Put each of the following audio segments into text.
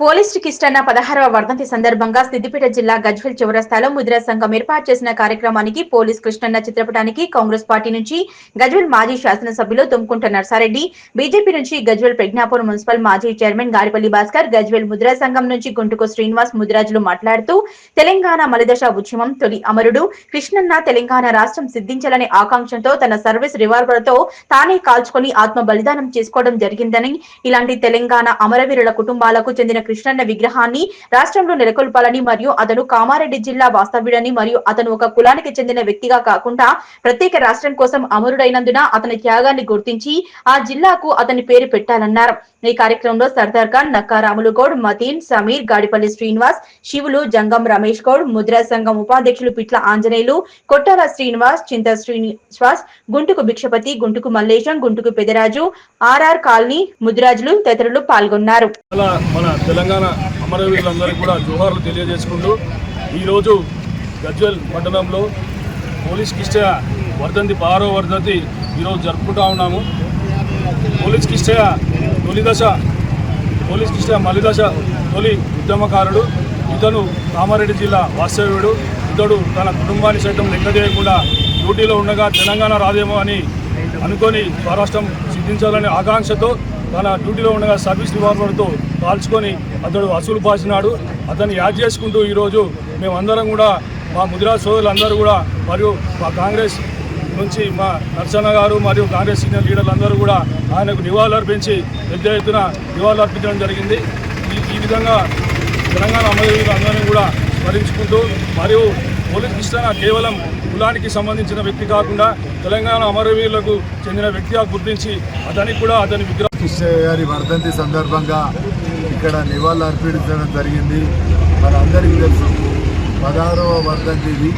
Police Kishtanna 16వ వర్ధంతి సందర్భంగా సిద్దిపేట జిల్లా గజ్వేల్ చౌరస్తాలో ముద్రా సంఘం ఏర్పాటు చేసిన కార్యక్రమానికి పోలీస్ కృష్ణన్న చిత్రపటానికి కాంగ్రెస్ పార్టీ నుంచి గజ్వేల్ మాజీ శాసనసభ్యులు తుమ్కుంట నర్సారెడ్డి, బీజేపీ నుంచి గజ్వేల్ ప్రజ్ఞాపూర్ మున్సిపల్ మాజీ చైర్మన్ గారిపల్లి భాస్కర్, గజ్వేల్ ముద్రా సంఘం నుంచి గుంటుకు శ్రీనివాస్ ముద్రాజులు మాట్లాడుతూ తెలంగాణ మలిదశ ఉద్యమం తొలి అమరుడు కృష్ణన్న తెలంగాణ రాష్ట్రం సిద్ధించాలనే ఆకాంక్షతో తన సర్వీస్ రివాల్వర్తో తానే కాల్చుకొని ఆత్మ బలిదానం చేసుకోవడం జరిగిందని, ఇలాంటి తెలంగాణ అమరవీరుల కుటుంబాలకు చెందిన కృష్ణన్న విగ్రహాన్ని రాష్ట్రంలో నెలకొల్పాలని మరియు అతను కామారెడ్డి జిల్లా వాస్తవ్యుడని మరియు అతను ఒక కులానికి చెందిన వ్యక్తిగా కాకుండా ప్రత్యేక రాష్ట్రం కోసం అమరుడైనందున అతని త్యాగాన్ని గుర్తించి ఆ జిల్లాకు అతని పేరు పెట్టాలన్నారు. ఈ కార్యక్రమంలో సర్దార్ ఖాన్, నక్కా రాములు గౌడ్, మతీన్, సమీర్, గాడిపల్లి శ్రీనివాస్, శివులు, జంగం రమేష్ గౌడ్, ముద్రా సంఘం ఉపాధ్యక్షులు పిట్ల ఆంజనేయులు, కొట్టాల శ్రీనివాస్, చింత శ్రీనివాస్, గుంటుకు భిక్షపతి, గుంటుకు మల్లేశం, గుంటుకు పెదరాజు, ఆర్ఆర్ కాలనీ ముద్రాజులు తదితరులు పాల్గొన్నారు. మన తెలంగాణ అమరవీరులందరికీ కూడా జోహార్లు తెలియజేసుకుంటూ ఈరోజు గజ్వేల్ పట్టణంలో పోలీస్ కిష్టయ్య వర్ధంతి 16వ వర్ధంతి ఈరోజు జరుపుకుంటూ ఉన్నాము. పోలీస్ కిష్టయ్య మలిదశ తొలి ఉద్యమకారుడు. ఇతను కామారెడ్డి జిల్లా వాస్తవ్యుడు. ఇతడు తన కుటుంబాన్ని సైతం లెక్క చేయకుండా డ్యూటీలో ఉండగా తెలంగాణ రాదేమో అని అనుకొని స్వరాష్ట్రం సిద్ధించాలనే ఆకాంక్షతో తన డ్యూటీలో ఉండగా సర్వీస్ రివాల్వర్తో కాల్చుకొని అతడు అసలు బాసినాడు. అతన్ని యాద్ చేసుకుంటూ ఈరోజు మేమందరం కూడా మా ముద్రా సోదరులందరూ కూడా మరియు మా కాంగ్రెస్ నుంచి మా నర్సన్న గారు మరియు కాంగ్రెస్ సీనియర్ లీడర్లందరూ కూడా ఆయనకు నివాళులర్పించి పెద్ద ఎత్తున నివాళులర్పించడం జరిగింది. ఈ విధంగా తెలంగాణ అమరవీరులందరినీ కూడా స్మరించుకుంటూ మరియు పోలీస్ కృష్ణ కేవలం కులానికి సంబంధించిన వ్యక్తి కాకుండా తెలంగాణ అమరవీరులకు చెందిన వ్యక్తిగా గుర్తించి అతనికి కూడా అతని విగ్రహం కృష్ణయ్య గారి వర్ధంతి సందర్భంగా ఇక్కడ నివాళులు అర్పించడం జరిగింది. మన అందరికీ తెలుసు 16వ వర్ధంతి ఇది.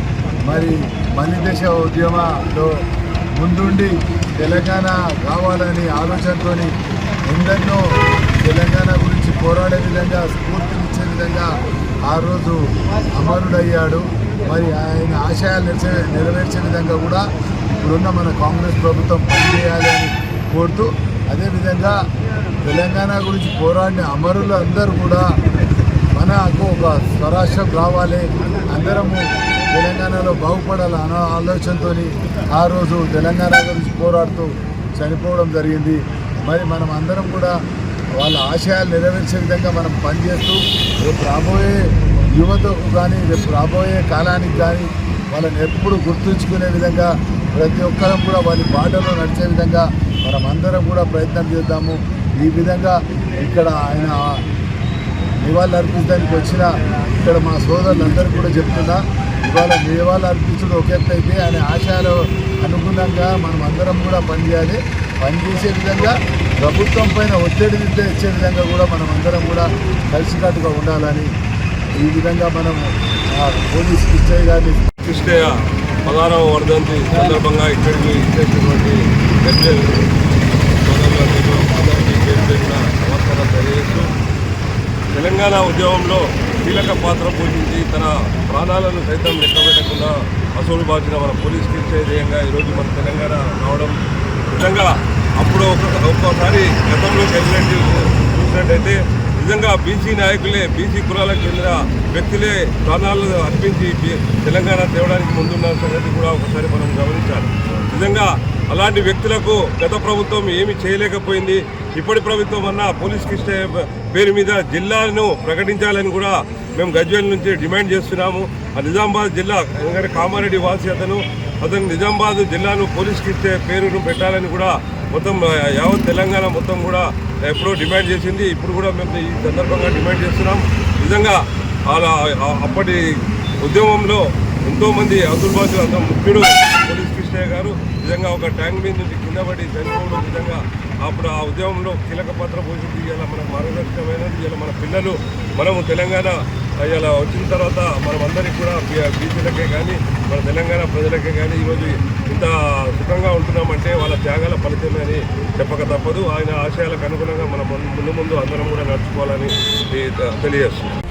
మరి మలిదశ ఉద్యమంలో ముందుండి తెలంగాణ కావాలని ఆలోచనతో ఎందరినో తెలంగాణ గురించి పోరాడే విధంగా స్ఫూర్తినిచ్చే విధంగా ఆ రోజు అమరుడయ్యాడు. మరి ఆయన ఆశయాలు నెరవేర్చే విధంగా కూడా ఇప్పుడున్న మన కాంగ్రెస్ ప్రభుత్వం పనిచేయాలి అని కోరుతూ, అదేవిధంగా తెలంగాణ గురించి పోరాడిన అమరులు అందరూ కూడా మనకు ఒక స్వరాష్ట్రం రావాలి, అందరము తెలంగాణలో బాగుపడాలి అన్న ఆలోచనతో ఆ రోజు తెలంగాణ గురించి పోరాడుతూ చనిపోవడం జరిగింది. మరి మనం అందరం కూడా వాళ్ళ ఆశయాలు నెరవేర్చే విధంగా మనం పనిచేస్తూ రేపు రాబోయే యువతకు కానీ రేపు రాబోయే కాలానికి కానీ వాళ్ళని ఎప్పుడు గుర్తుంచుకునే విధంగా ప్రతి ఒక్కరం కూడా వాళ్ళ బాటలో నడిచే విధంగా మనం అందరం కూడా ప్రయత్నం చేద్దాము. ఈ విధంగా ఇక్కడ ఆయన నివాళులు అర్పించడానికి వచ్చిన ఇక్కడ మా సోదరులందరూ కూడా చెప్తున్నా, ఇవాళ నివాళులు అర్పించడం ఒక ఎత్తు అయితే ఆయన ఆశయాలు అనుగుణంగా మనం అందరం కూడా పనిచేయాలి. పనిచేసే విధంగా ప్రభుత్వం పైన ఒత్తిడి ఇచ్చే విధంగా కూడా మనం అందరం కూడా కలిసికట్టుగా ఉండాలని ఈ విధంగా మనం పోలీస్ కిష్టయ్య గారిని 16వ వర్ధంతి సందర్భంగా ఇక్కడికి ఇచ్చేసినటువంటి నమస్కారం తెలియజేస్తూ తెలంగాణ ఉద్యమంలో కీలక పాత్ర పోషించి తన ప్రాణాలను సైతం లెక్కబెట్టకుండా అసలు బాచిన మన పోలీస్ కిష్టయ్య ధ్యేయంగా ఈరోజు మన తెలంగాణ రావడం నిజంగా అప్పుడు ఒక్కోసారి గతంలో చూసినట్టయితే నిజంగా బీసీ నాయకులే, బీసీ కులాలకు చెందిన వ్యక్తులే ప్రాణాలను అర్పించి తెలంగాణ తేవడానికి ముందున్న సంగతి కూడా ఒకసారి మనం గమనించాలి. నిజంగా అలాంటి వ్యక్తులకు గత ప్రభుత్వం ఏమీ చేయలేకపోయింది. ఇప్పటి ప్రభుత్వం అన్న పోలీస్ కిష్టయ్య పేరు మీద జిల్లాను ప్రకటించాలని కూడా మేము గజ్వేల్ నుంచి డిమాండ్ చేస్తున్నాము. ఆ నిజామాబాద్ జిల్లా ఎందుకంటే కామారెడ్డి వాసి అతను నిజామాబాద్ జిల్లాను పోలీస్ కిష్టయ్య పేరును పెట్టాలని కూడా మొత్తం యావత్ తెలంగాణ మొత్తం కూడా ఎప్పుడో డిమాండ్ చేసింది. ఇప్పుడు కూడా మేము ఈ సందర్భంగా డిమాండ్ చేస్తున్నాం. నిజంగా అప్పటి ఉద్యమంలో ఎంతోమంది అదుర్బాజు అంత ముఖ్యుడు పోలీస్ కిష్టయ్య గారు నిజంగా ఒక ట్యాంక్ మీద నుంచి కింద పడి చనిపోవడం నిజంగా అప్పుడు ఆ ఉద్యమంలో కీలక పాత్ర పోషించి ఇలా మనకు మార్గదర్శకమైనది. ఇలా మన పిల్లలు మనము తెలంగాణ ఇలా వచ్చిన తర్వాత మనమందరికీ కూడా బీసీలకే కానీ మన తెలంగాణ ప్రజలకే కానీ ఈరోజు ఇంత సుఖంగా ఉంటున్నామంటే వాళ్ళ త్యాగాల ఫలితమే అని చెప్పక తప్పదు. ఆయన ఆశయాలకు అనుగుణంగా మనం ముందు అందరం కూడా నడుచుకోవాలని తెలియజేస్తున్నాం.